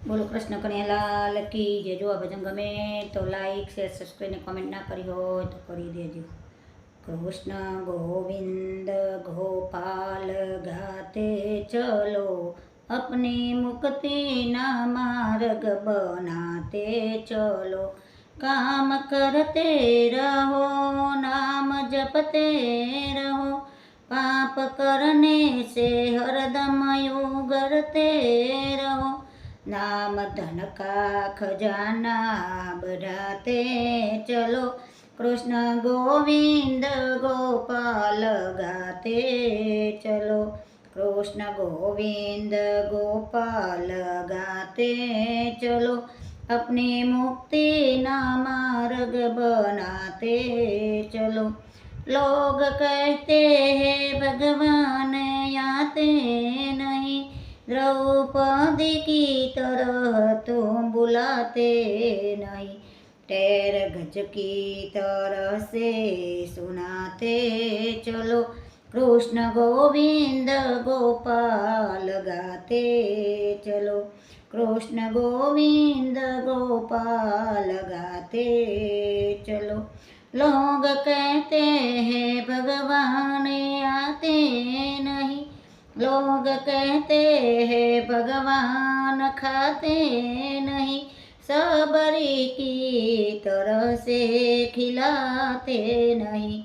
બોલો કૃષ્ણ કનૈયાલાલ કી જય। જો આ ભજન ગમે તો લાઈક શેર સબસ્ક્રાઈબ ને કમેન્ટ ના કરી હોય તો કરી દેજો। કૃષ્ણ ગોવિંદ ગોપાલ ગાતે ચલો, अपने मुक्ति ना मार्ग बनाते चलो। काम करते रहो नाम जपते रहो, पाप करने से हरदम उगरते रहो। नाम धन का खजाना बढ़ाते चलो, कृष्ण गोविंद गोपाल गाते चलो। कृष्ण गोविंद गोपाल गाते चलो, अपनी मुक्ति ना मार्ग बनाते चलो। लोग कहते हैं भगवान आते नहीं, द्रौपदी की तरह तुम बुलाते नहीं। टेर गज की तरह से सुनाते चलो, कृष्ण गोविंद गोपाल गाते चलो। कृष्ण गोविंद गोपाल गाते चलो। लोग कहते हैं भगवान आते नहीं, लोग कहते हैं भगवान खाते नहीं, सबरी की तरह से खिलाते नहीं।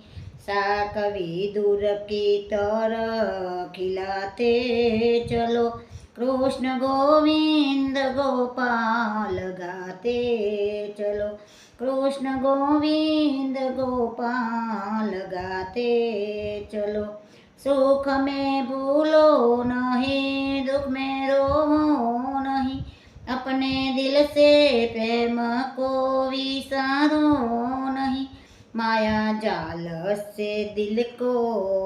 साक विदुर की तरह खिलाते चलो, कृष्ण गोविंद गोपाल गाते चलो। कृष्ण गोविंद गोपाल गाते चलो। सुख में भूलो नहीं, दुख में रोवो नहीं, अपने दिल से प्रेम को विसारो नहीं। माया जाल से दिल को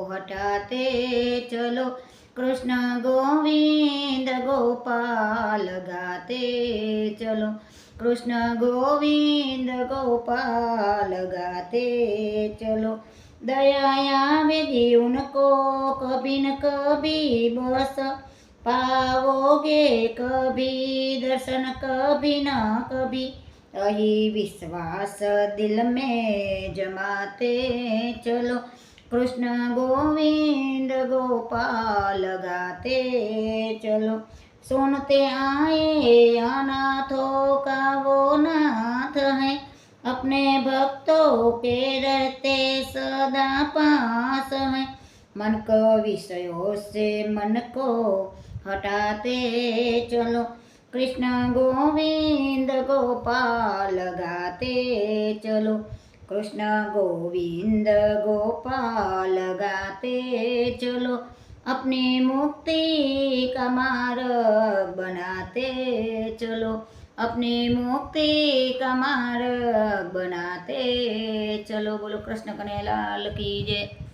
हटाते चलो, कृष्ण गोविंद गोपाल गाते चलो। कृष्ण गोविंद गोपाल गाते चलो। दया आवे जीवन को कभी न कभी बस पाओगे, कभी दर्शन कभी न कभी। यही विश्वास दिल में जमाते चलो, कृष्ण गोविंद गोपाल गाते चलो। सुनते आए अनाथों का वो नाथ है, अपने भक्तों के रहते सदा पास है। मन को विषयों से मन को हटाते चलो, कृष्ण गोविंद गोपाल गाते चलो। कृष्ण गोविंद गोपाल गाते चलो, अपनी मुक्ति का मार्ग बनाते चलो, अपनी मुक्ति का मार्ग बनाते चलो। बोलो कृष्ण कन्हैया लाल की जय।